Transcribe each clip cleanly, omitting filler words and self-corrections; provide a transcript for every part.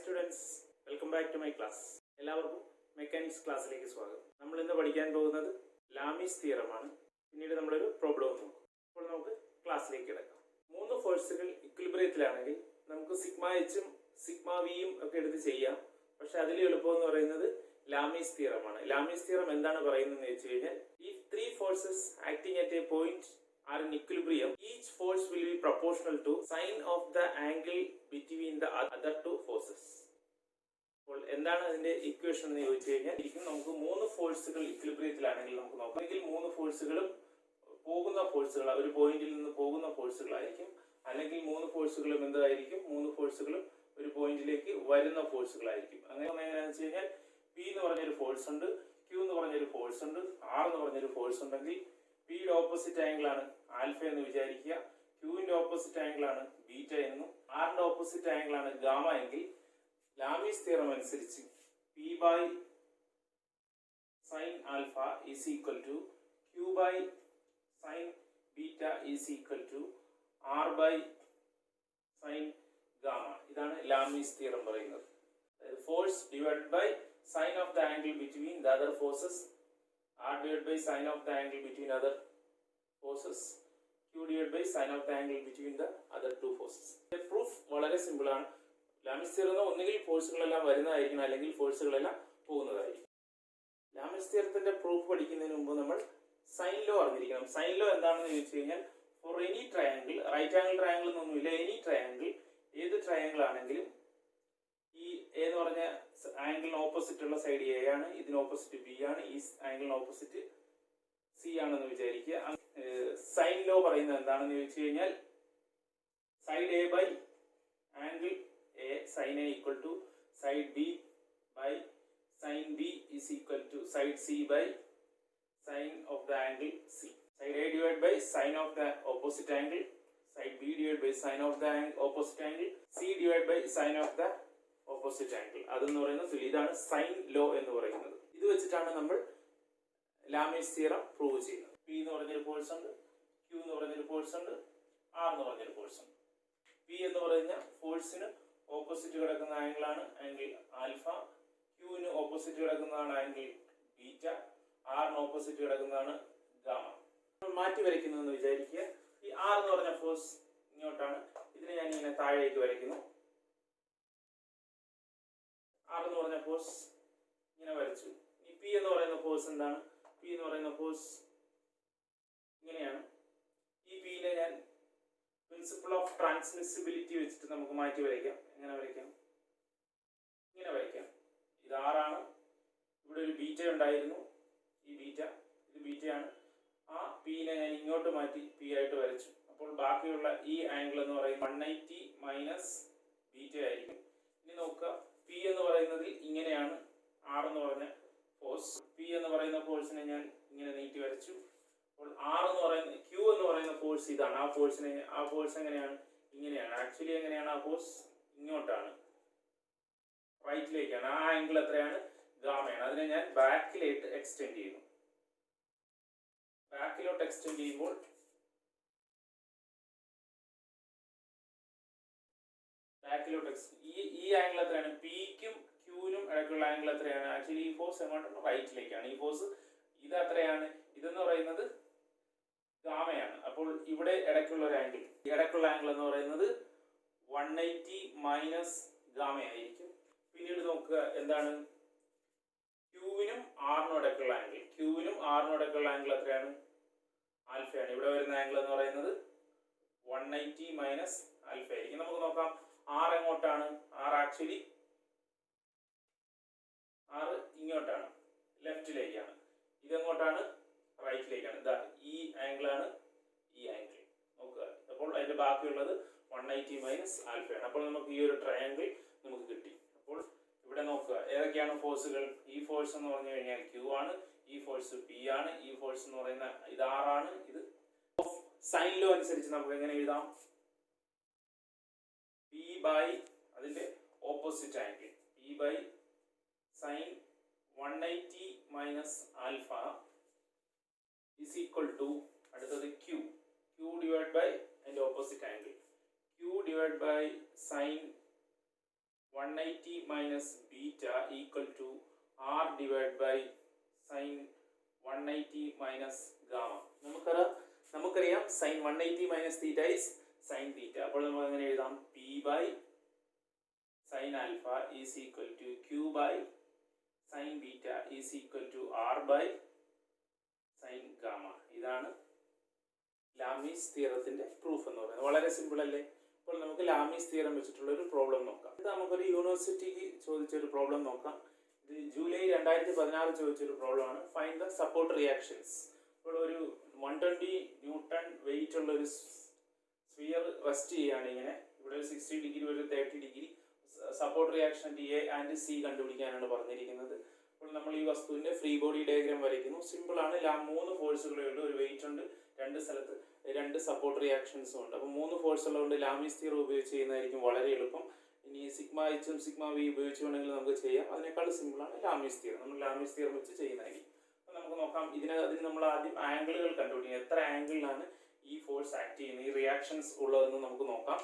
Students, welcome back to my class. എല്ലാവർക്കും mechanics ക്ലാസ്സിലേക്ക് സ്വാഗതം. നമ്മൾ ഇന്ന് പഠിക്കാൻ പോകുന്നത് ലാമീസ് തിയറമാണ്. പിന്നീട് നമ്മളൊരു പ്രോബ്ലം നോക്കും. അപ്പോൾ നമുക്ക് ക്ലാസ്സിലേക്ക് കിടക്കാം. 3 ഫോഴ്സുകൾ ഇക്വിലിബ്രിയത്തിലാണെങ്കിൽ നമുക്ക് സിഗ്മ എച്ചും സിഗ്മ വിയും ഒക്കെ എടുത്ത് ചെയ്യാം. പക്ഷെ അതിൽ എളുപ്പം എന്ന് പറയുന്നത് ലാമീസ് തിയറമാണ്. ലാമീസ് തിയറം എന്താണ് പറയുന്നത് വെച്ച് കഴിഞ്ഞാൽ, if 3 forces acting at a point are in equilibrium, each force will be proportional to sine of the angle between the other 2 forces. അപ്പോൾ എന്താണ് അതിന്റെ ഇക്വേഷൻ എന്ന് ചോദിച്ചു കഴിഞ്ഞാൽ, നമുക്ക് 3 ഫോഴ്സുകൾ ഇക്വിലിബ്രിയത്തിലാണെങ്കിൽ നമുക്ക് നോക്കാം. എങ്കിൽ 3 ഫോഴ്സുകളും പോകുന്ന ഫോഴ്സുകൾ, ഒരു പോയിന്റിൽ നിന്ന് പോകുന്ന ഫോഴ്സുകളായിരിക്കും. അല്ലെങ്കിൽ 3 ഫോഴ്സുകളും എന്തായിരിക്കും? 3 ഫോഴ്സുകളും ഒരു പോയിന്റിലേക്ക് വരുന്ന ഫോഴ്സുകളായിരിക്കും. അങ്ങനെ എങ്ങനെയാണെന്ന് വെച്ച് കഴിഞ്ഞാൽ, പി എന്ന് പറഞ്ഞൊരു ഫോഴ്സ് ഉണ്ട്, ക്യൂ എന്ന് പറഞ്ഞൊരു ഫോഴ്സ് ഉണ്ട്, ആർ എന്ന് പറഞ്ഞൊരു ഫോഴ്സ് ഉണ്ടെങ്കിൽ പിയുടെ ഓപ്പോസിറ്റ് ആംഗിൾ ആണ് ആൽഫ എന്ന് വിചാരിക്കുക, ക്യൂവിന്റെ ഓപ്പോസിറ്റ് ആംഗിൾ ആണ് ബീറ്റ എന്നും ആറിന്റെ ഓപ്പോസിറ്റ് ആംഗിൾ ആണ് ഗാമ എങ്കിൽ ലാമീസ് തിയറം അനുസരിച്ച് P by sine alpha is equal to Q by sine beta is equal to R by sine gamma. ഇതാണ് ലാമീസ് തിയറം പറയുന്നത്. Force divided by sine of the angle between the other forces, r divided by sine of the angle between other forces, q divided by sine of the angle between the other 2 forces. Proof വളരെ simple ആണ്. Lamees theorem ഒന്നുകിൽ ഫോഴ്സുകളെല്ലാം വരുന്നതായിരിക്കണം, അല്ലെങ്കിൽ ഫോഴ്സുകളെല്ലാം പോകുന്നതായിരിക്കും. Lamees തിയറത്തിന്റെ proof പഠിക്കുന്നതിന് മുമ്പ് നമ്മൾ sine law അറിഞ്ഞിരിക്കണം. Sine law എന്താണെന്ന് ചോദിച്ചു കഴിഞ്ഞാൽ, for any triangle, right angle triangle എന്നൊന്നുമില്ല, എനി ട്രയാങ്കിൾ, ഏത് ട്രയാങ്കിൾ ആണെങ്കിലും ഈ എ എന്ന് പറഞ്ഞ ആംഗിളിന് ഓപ്പോസിറ്റ് ഉള്ള സൈഡ് എ ആണ്, ഇതിന് ഓപ്പോസിറ്റ് ബി ആണ്, ഈ ആംഗിളിന് ഓപ്പോസിറ്റ് സി ആണെന്ന് വിചാരിക്കുക. സൈൻ ലോ പറയുന്നത് എന്താണെന്ന് ചോദിച്ചു കഴിഞ്ഞാൽ, side A by angle A sine A equal to side B by sine B is equal to side C by sine of the angle C. Side A divide by sine of the opposite angle, side B divide by sine of the opposite angle, C divide by sine of the opposite angle. അതെന്ന് പറയുന്നത് ഇതാണ് sign law എന്ന് പറയുന്നത്. ഇത് വെച്ചിട്ടാണ് നമ്മൾ Lamees theorem prove ചെയ്യുന്നത്. P എന്ന് പറഞ്ഞൊരു ഫോഴ്സ് ഉണ്ട്, ക്യൂ എന്ന് പറഞ്ഞൊരു ഫോഴ്സ് ഉണ്ട്, ആർ എന്ന് പറഞ്ഞൊരു ഫോഴ്സ് ഉണ്ട്. പി എന്ന് പറഞ്ഞ ഫോഴ്സിന് ഓപ്പോസിറ്റ് കിടക്കുന്ന ആംഗിൾ ആണ് ആംഗിൾ ആൽഫ, ക്യൂവിന് ഓപ്പോസിറ്റ് കിടക്കുന്നതാണ് ആംഗിൾ ബീറ്റ, ആറിന് ഓപ്പോസിറ്റ് കിടക്കുന്നതാണ് ഗാമ. മാറ്റി വരയ്ക്കുന്നതെന്ന് വിചാരിക്കുക. ഈ ആർ എന്ന് പറഞ്ഞ ഫോഴ്സ് ഇങ്ങോട്ടാണ്, ഇതിനെ ഞാൻ ഇങ്ങനെ താഴേക്ക് വരയ്ക്കുന്നു. ആർ എന്ന് പറഞ്ഞ ഫോഴ്സ് ഇങ്ങനെ വരച്ചു. ഈ പി എന്ന് പറയുന്ന ഫോഴ്സ് എന്താണ്? പി എന്ന് പറയുന്ന ഫോഴ്സ് ഇങ്ങനെയാണ്. ഈ പിയിലെ ഞാൻ പ്രിൻസിപ്പിൾ ഓഫ് ട്രാൻസ്മിസിബിലിറ്റി വെച്ചിട്ട് നമുക്ക് മാറ്റി വരയ്ക്കാം. എങ്ങനെ വരയ്ക്കാം? ഇങ്ങനെ വരയ്ക്കാം. ഇത് ആറാണ്, ഇവിടെ ഒരു ബീറ്റ ഉണ്ടായിരുന്നു, ഈ ബീറ്റ, ഇത് ബീറ്റയാണ്. ആ പിയിലെ ഞാൻ ഇങ്ങോട്ട് മാറ്റി പി ആയിട്ട് വരച്ചു. അപ്പോൾ ബാക്കിയുള്ള ഈ ആംഗിൾ എന്ന് പറയുന്നത് 180 മൈനസ് ബീറ്റ ആയിരിക്കും. ഇനി നോക്കുക, പി എന്ന് പറയുന്നത് ഇങ്ങനെയാണ് ആർ എന്ന് പറഞ്ഞ ഫോഴ്സ്. പി എന്ന് പറയുന്ന ഫോഴ്സിനെ ഞാൻ ഇങ്ങനെ നീട്ടി വരച്ചു. അപ്പോൾ ആർ എന്ന് പറയുന്ന ക്യൂ എന്ന് പറയുന്ന ഫോഴ്സ് ഇതാണ്. ആ ഫോഴ്സ് എങ്ങനെയാണ്? ഇങ്ങനെയാണ്. ആക്ച്വലി എങ്ങനെയാണ്? ആ ഫോഴ്സ് ഇങ്ങോട്ടാണ്, റൈറ്റിലേക്കാണ്. ആ ആംഗിൾ എത്രയാണ്? ഗാമയാണ്. അതിനെ ഞാൻ ബാക്കിലേക്ക് എക്സ്റ്റെൻഡ് ചെയ്യുന്നു. ബാക്കിലോട്ട് എക്സ്റ്റെൻഡ് ചെയ്യുമ്പോൾ ഈ ആംഗിൾ എത്രയാണ്? പിക്കും ക്യൂവിനും ഇടയ്ക്കുള്ള ആംഗിൾ എത്രയാണ്? ആക്ച്വലി ഈ ഫോഴ്സ് എങ്ങോട്ടാണ്? റൈറ്റിലേക്കാണ്. ഈ ഫോഴ്സ് ഇത് എത്രയാണ്? ഇതെന്ന് പറയുന്നത് ഗാമയാണ്. അപ്പോൾ ഇവിടെ ഇടയ്ക്കുള്ള ഒരു ആംഗിൾ, ഇടയ്ക്കുള്ള ആംഗിൾ എന്ന് പറയുന്നത് 180 മൈനസ് ഗാമയായിരിക്കും. പിന്നീട് നോക്കുക, എന്താണ്? ക്യൂവിനും ആറിനും ഇടയ്ക്കുള്ള ആംഗിൾ, ക്യൂവിനും ആറിനും ഇടയ്ക്കുള്ള ആംഗിൾ എത്രയാണ്? ആൽഫയാണ്. ഇവിടെ വരുന്ന ആംഗിൾ എന്ന് പറയുന്നത് 180 മൈനസ് ആൽഫ ആയിരിക്കും. നമുക്ക് നോക്കാം, ആർ എങ്ങോട്ടാണ്? ആർ ആക്ച്വലി ആറ് ഇങ്ങോട്ടാണ്, ലെഫ്റ്റിലേക്കാണ്. ഇതെങ്ങോട്ടാണ്? റൈറ്റിലേക്കാണ്. ഇതാ ഈ ആംഗിളാണ് ഈ ആംഗിൾ. നോക്കുക, അപ്പോൾ അതിന്റെ ബാക്കിയുള്ളത് 180 മൈനസ് ആൽഫയാണ്. അപ്പോൾ നമുക്ക് ഈ ഒരു ട്രയാംഗിൾ നമുക്ക് കിട്ടി. അപ്പോൾ ഇവിടെ നോക്കുക, ഏതൊക്കെയാണ് ഫോഴ്സുകൾ? ഈ ഫോഴ്സ് എന്ന് പറഞ്ഞു കഴിഞ്ഞാൽ ക്യൂ ആണ്, ഈ ഫോഴ്സ് പി ആണ്, ഈ ഫോഴ്സ് എന്ന് പറയുന്ന ഇത് ആറാണ്. ഇത് സൈൻ ലോ അനുസരിച്ച് നമുക്ക് എങ്ങനെ എഴുതാം? പി ബൈ അതിന്റെ opposite angle, P by sine 180 minus alpha is equal to അടുത്തത് q divided by അതിന്റെ opposite angle, q divided by sin 180 minus beta equal to R divide by sine 180 minus gamma. നമുക്കറിയാം sine 180 minus theta is sine theta. അപ്പോൾ നമുക്ക് എങ്ങനെ എഴുതാം? P by sine alpha is equal to Q by sine beta is equal to R by sine gamma. ഇതാണ് Lamees തിയറത്തിന്റെ proof എന്ന് പറയുന്നത്. വളരെ simple അല്ലേ? അപ്പോൾ നമുക്ക് ലാമീസ് തിയറം വെച്ചിട്ടുള്ള ഒരു പ്രോബ്ലം നോക്കാം. ഇത് നമുക്കൊരു യൂണിവേഴ്സിറ്റിക്ക് ചോദിച്ചൊരു പ്രോബ്ലം നോക്കാം. ഇത് ജൂലൈ 2016 ചോദിച്ചൊരു പ്രോബ്ലമാണ്. Find the support reactions. ഇപ്പോൾ ഒരു 120 ന്യൂട്ടൺ വെയിറ്റ് ഉള്ള ഒരു സ്ഫിയർ റെസ്റ്റ് ചെയ്യുകയാണ്. ഇങ്ങനെ ഇവിടെ ഒരു 60 ഡിഗ്രി ഒരു 30 degree support reaction T A and C കണ്ടുപിടിക്കാനാണ് പറഞ്ഞിരിക്കുന്നത്. അപ്പോൾ നമ്മൾ ഈ വസ്തുവിന്റെ ഫ്രീ ബോഡി ഡയഗ്രാം വരയ്ക്കുന്നു. സിമ്പിൾ ആണ്. 3 ഫോഴ്സുകളേ ഉള്ളൂ. ഒരു വെയിറ്റ് ഉണ്ട്, 2 സ്ഥലത്ത് 2 സപ്പോർട്ട് റിയാക്ഷൻസും ഉണ്ട്. അപ്പോൾ 3 ഫോഴ്സ് ഉള്ളതുകൊണ്ട് ലാമീസ് തിയറം ഉപയോഗിച്ച് ചെയ്യുന്നതായിരിക്കും വളരെ എളുപ്പം. ഇനി സിഗ്മ എച്ചും സിഗ്മ വി ഉപയോഗിച്ച് വേണമെങ്കിൽ നമുക്ക് ചെയ്യാം. അതിനേക്കാൾ സിമ്പിളാണ് ലാമീസ് തിയറം. നമ്മൾ ലാമീസ് തിയറം വെച്ച് ചെയ്യുന്നതായിരിക്കും. അപ്പോൾ നമുക്ക് നോക്കാം. അതിന് നമ്മൾ ആദ്യം ആംഗിളുകൾ കണ്ടുപിടിക്കുക. എത്ര ആംഗിളിലാണ് ഈ ഫോഴ്സ് ആക്ട് ചെയ്യുന്നത്, ഈ റിയാക്ഷൻസ് ഉള്ളതെന്ന് നമുക്ക് നോക്കാം.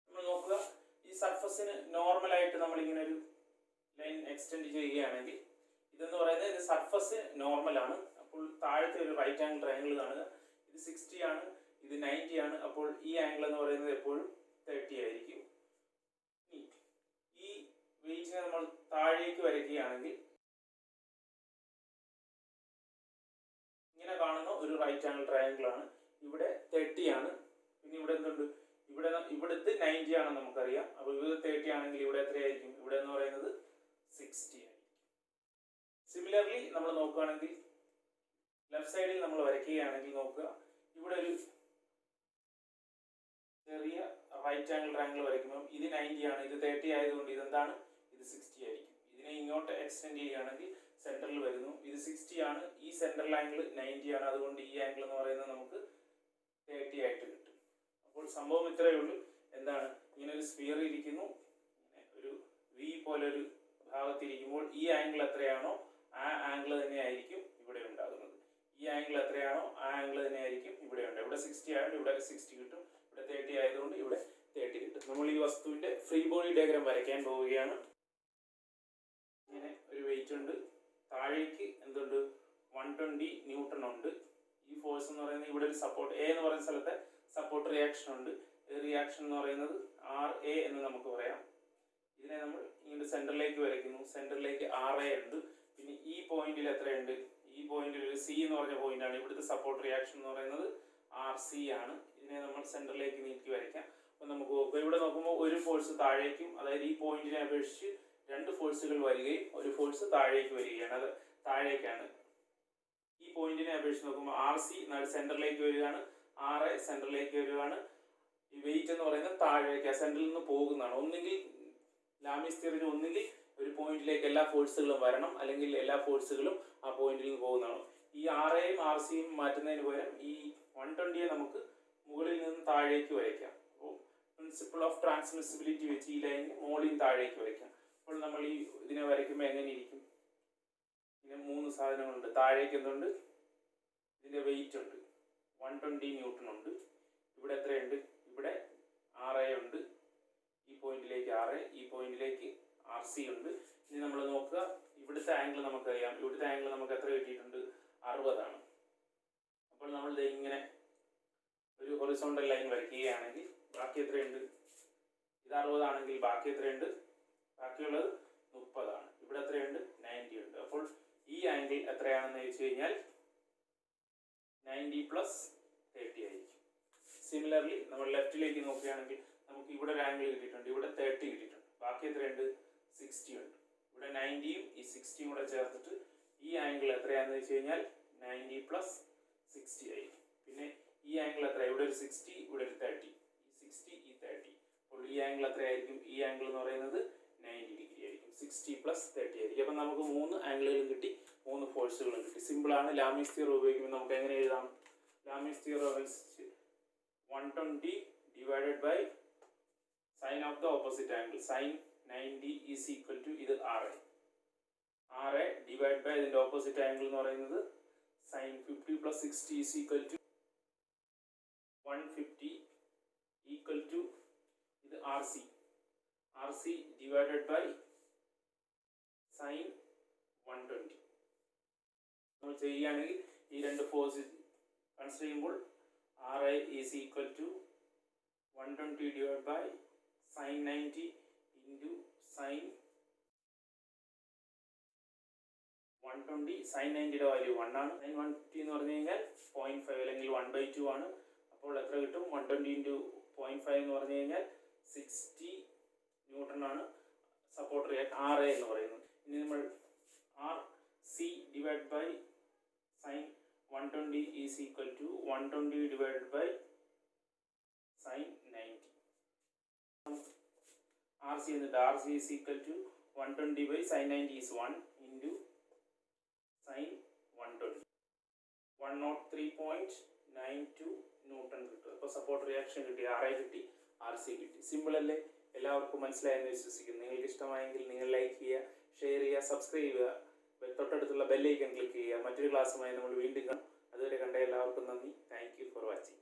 നമ്മൾ നോക്കുക, ഈ സർഫസിന് നോർമലായിട്ട് നമ്മളിങ്ങനെ ഒരു ലൈൻ എക്സ്റ്റെൻഡ് ചെയ്യുകയാണെങ്കിൽ ഇതെന്ന് പറയുന്നത് ഇത് സർഫസ് നോർമലാണ്. അപ്പോൾ താഴത്തെ ഒരു റൈറ്റ് ആംഗിൾ ട്രയാംഗിൾ കാണുക. ഇത് 60 ആണ്, ഇത് 90 ആണ്. അപ്പോൾ ഈ ആംഗിൾ എന്ന് പറയുന്നത് എപ്പോഴും 30 ആയിരിക്കും. ഈ വെയിറ്റിനെ നമ്മൾ താഴേക്ക് വരയ്ക്കുകയാണെങ്കിൽ ഇങ്ങനെ കാണുന്ന ഒരു റൈറ്റ് ആംഗിൾ ട്രയാംഗിൾ ആണ്. ഇവിടെ 30 ആണ്. പിന്നെ ഇവിടെ എന്തുണ്ട്? ഇവിടുത്തെ 90 ആണെന്ന് നമുക്കറിയാം. അപ്പോൾ ഇവിടെ 30 ആണെങ്കിൽ ഇവിടെ എത്രയായിരിക്കും? ഇവിടെ എന്ന് പറയുന്നത് 60 ആയിരിക്കും. സിമിലർലി നമ്മൾ നോക്കുകയാണെങ്കിൽ ലെഫ്റ്റ് സൈഡിൽ നമ്മൾ വരയ്ക്കുകയാണെങ്കിൽ നോക്കുക, ഇവിടെ ഒരു ചെറിയ റൈറ്റ് ആംഗിൾ ട്രയാംഗിൾ വരയ്ക്കുമ്പോൾ ഇത് 90 ആണ്, ഇത് 30 ആയതുകൊണ്ട് ഇതെന്താണ്? ഇത് 60 ആയിരിക്കും. ഇതിനെ ഇങ്ങോട്ട് എക്സ്റ്റെൻഡ് ചെയ്യുകയാണെങ്കിൽ സെന്ററിൽ വരുന്നു. ഇത് 60 ആണ്, ഈ സെൻട്രൽ ആംഗിൾ 90 ആണ്. അതുകൊണ്ട് ഈ ആംഗിൾ എന്ന് പറയുന്നത് നമുക്ക് 30 ആയിട്ട് കിട്ടും. അപ്പോൾ സംഭവം ഇത്രയേ ഉള്ളൂ. എന്താണ്? ഇങ്ങനെ ഒരു സ്ഫിയർ ഇരിക്കുന്നു, ഒരു വി പോലെ ഒരു ഭാഗത്തിരിക്കുമ്പോൾ ഈ ആംഗിൾ എത്രയാണോ ആ ആംഗിൾ തന്നെയായിരിക്കും ഇവിടെ ഉണ്ടാകുന്നത്. ഈ ആംഗിൾ എത്രയാണോ ആ ആംഗിൾ തന്നെയായിരിക്കും ഇവിടെ ഉണ്ട്. ഇവിടെ 60 ആയതുകൊണ്ട് ഇവിടെ 60 കിട്ടും. ഇവിടെ 30 ആയതുകൊണ്ട് ഇവിടെ 30 കിട്ടും. നമ്മൾ ഈ വസ്തുവിന്റെ ഫ്രീ ബോഡി ഡയഗ്രാം വരയ്ക്കാൻ പോവുകയാണ്. ഇങ്ങനെ ഒരു വെയിറ്റ് ഉണ്ട്, താഴേക്ക് എന്തുണ്ട്? 120 ന്യൂട്ടൺ ഉണ്ട്. ഈ ഫോഴ്സ് എന്ന് പറയുന്നത് ഇവിടെ ഒരു സപ്പോർട്ട് എ എന്ന് പറയുന്ന സ്ഥലത്തെ സപ്പോർട്ട് റിയാക്ഷൻ ഉണ്ട്. റിയാക്ഷൻ എന്ന് പറയുന്നത് RA എന്ന് നമുക്ക് പറയാം. ഇതിനെ നമ്മൾ ഇങ്ങനെ സെന്ററിലേക്ക് വരയ്ക്കുന്നു. സെന്ററിലേക്ക് RA ഉണ്ട്. പിന്നെ ഈ പോയിന്റിൽ എത്രയുണ്ട്? ഈ പോയിന്റിൽ ഒരു സി എന്ന് പറഞ്ഞ പോയിന്റ് ആണ്. ഇവിടുത്തെ സപ്പോർട്ട് റിയാക്ഷൻ എന്ന് പറയുന്നത് RC ആണ്. ഇതിനെ നമ്മൾ സെന്ററിലേക്ക് നീക്കി വരയ്ക്കാം. അപ്പോൾ നമുക്ക് ഇവിടെ നോക്കുമ്പോൾ ഒരു ഫോഴ്സ് താഴേക്കും, അതായത് ഈ പോയിന്റിനെ അപേക്ഷിച്ച് 2 ഫോഴ്സുകൾ വരികയും ഒരു ഫോഴ്സ് താഴേക്ക് വരികയാണ്. അത് താഴേക്കാണ്. ഈ പോയിന്റിനെ അപേക്ഷിച്ച് നോക്കുമ്പോൾ RC സെന്ററിലേക്ക് വരികയാണ്, RA സെന്ററിലേക്ക് വരികയാണ്. ഈ വെയിറ്റ് എന്ന് പറയുന്നത് താഴേക്ക് സെന്ററിൽ നിന്ന് പോകുന്നതാണ്. ഒന്നുകിൽ ലാമീസ് തിയറിന് ഒന്നുകിൽ ഒരു പോയിന്റിലേക്ക് എല്ലാ ഫോഴ്സുകളും വരണം, അല്ലെങ്കിൽ എല്ലാ ഫോഴ്സുകളും ആ പോയിന്റിൽ നിന്ന് പോകുന്നതാണ്. ഈ RAയും RCയും മാറ്റുന്നതിന് പകരം ഈ 120യെ നമുക്ക് മുകളിൽ നിന്ന് താഴേക്ക് വരയ്ക്കാം. അപ്പോൾ പ്രിൻസിപ്പിൾ ഓഫ് ട്രാൻസ്മിസിബിലിറ്റി വെച്ച് ഈ ലൈനിന് മുകളിൽ താഴേക്ക് വരയ്ക്കാം. അപ്പോൾ നമ്മൾ ഈ ഇതിനെ വരയ്ക്കുമ്പോൾ എങ്ങനെ ഇരിക്കും? ഇതിന് 3 സാധനങ്ങളുണ്ട്. താഴേക്ക് എന്തുണ്ട്? ഇതിന്റെ വെയിറ്റ് ഉണ്ട്, 120 ന്യൂട്ടൺ ഉണ്ട്. ഇവിടെ എത്രയുണ്ട്? ഇവിടെ RA ഉണ്ട്. ഈ പോയിന്റിലേക്ക് RA, ഈ പോയിന്റിലേക്ക് RC ഉണ്ട്. ഇനി നമ്മൾ നോക്കുക, ഇവിടുത്തെ ആംഗിൾ നമുക്കറിയാം. ഇവിടുത്തെ ആംഗിൾ നമുക്ക് എത്ര കിട്ടിയിട്ടുണ്ട്? 60 ആണ്. അപ്പോൾ നമ്മൾ ഇങ്ങനെ ഒരു ഹൊറിസോണ്ടൽ ലൈൻ വരയ്ക്കുകയാണെങ്കിൽ ബാക്കി എത്രയുണ്ട്? ഇത് 60 ആണെങ്കിൽ ബാക്കി എത്രയുണ്ട്? ബാക്കിയുള്ളത് 30 ആണ്. ഇവിടെ എത്രയുണ്ട്? 90 ഉണ്ട്. അപ്പോൾ ഈ ആംഗിൾ എത്രയാണെന്ന് ചോദിച്ചു കഴിഞ്ഞാൽ 90 പ്ലസ് 30 ആയിരിക്കും. സിമിലർലി നമ്മൾ ലെഫ്റ്റിലേക്ക് നോക്കുകയാണെങ്കിൽ നമുക്ക് ഇവിടെ ഒരു ആംഗിൾ കിട്ടിയിട്ടുണ്ട്, ഇവിടെ 30 കിട്ടിയിട്ടുണ്ട്. ബാക്കി എത്രയുണ്ട്? 60 ഉണ്ട്. ഇവിടെ 90യും ഈ 60യും കൂടെ ചേർത്തിട്ട് ഈ ആംഗിൾ എത്രയാണെന്ന് വെച്ച് കഴിഞ്ഞാൽ 90 പ്ലസ് 60 ആയിരിക്കും. പിന്നെ ഈ ആംഗിൾ എത്ര? ഇവിടെ ഒരു 60, ഇവിടെ ഒരു 30, ഈ 60 ഈ 30. അപ്പോൾ ഈ ആംഗിൾ എത്രയായിരിക്കും? ഈ ആംഗിൾ എന്ന് പറയുന്നത് 90 ഡിഗ്രി ആയിരിക്കും. 60 പ്ലസ് 30 ആയിരിക്കും. അപ്പം നമുക്ക് 3 ആംഗിളുകളും കിട്ടി, 3 ഫോഴ്സുകളും കിട്ടി. സിമ്പിളാണ്. ലാമീസ് തിയറം ഉപയോഗിക്കുമ്പോൾ നമുക്ക് എങ്ങനെ എഴുതാം? ലാമീസ് തിയറം അനുസരിച്ച് 120 divided by sine of the opposite angle sine 90 is equal to ഇത് RA ഡിവൈഡ് ബൈ ഇതിന്റെ ഓപ്പോസിറ്റ് ആംഗിൾ എന്ന് പറയുന്നത് sine 50 plus 60 is equal to 150 equal to ഇത് RC. RC divided by sin 120. നമ്മൾ ചെയ്യുകയാണെങ്കിൽ ഈ രണ്ട് ഫോഴ്സ് കൺസിഡർ ചെയ്യുമ്പോൾ RI is equal to 120 divided by sin 90 into sin 120. sin 90യുടെ വാല്യൂ 1 ആണ്. sin 150 എന്ന് പറഞ്ഞു കഴിഞ്ഞാൽ 0.5 അല്ലെങ്കിൽ 1/2 ആണ്. അപ്പോൾ എത്ര കിട്ടും? 120 into 0.5 എന്ന് പറഞ്ഞു കഴിഞ്ഞാൽ 60 ന്യൂട്ടൺ ആണ് സപ്പോർട്ട് റിയാക്ട് RA എന്ന് പറയുന്നത്. ഇനി നമ്മൾ RC divided by sin 120 is equal to 120 divided by sin 90. RC എന്നിട്ട് RC is equal to 120 by sin 90 is 1 into sin 120. 103.92 newton കിട്ടും. അപ്പോൾ സപ്പോർട്ട് റിയാക്ഷൻ കിട്ടി, RA കിട്ടി, RC കിട്ടി. സിമ്പിൾ അല്ലേ? എല്ലാവർക്കും മനസ്സിലായെന്ന് വിശ്വസിക്കുന്നു. നിങ്ങൾക്ക് ഇഷ്ടമായെങ്കിൽ നിങ്ങൾ ലൈക്ക് ചെയ്യുക, ഷെയർ ചെയ്യുക, സബ്സ്ക്രൈബ് ചെയ്യുക, തൊട്ടടുത്തുള്ള ബെല്ലൈക്കൺ ക്ലിക്ക് ചെയ്യുക. മറ്റൊരു ക്ലാസ്സുമായി നമ്മൾ വീണ്ടും കാണാം.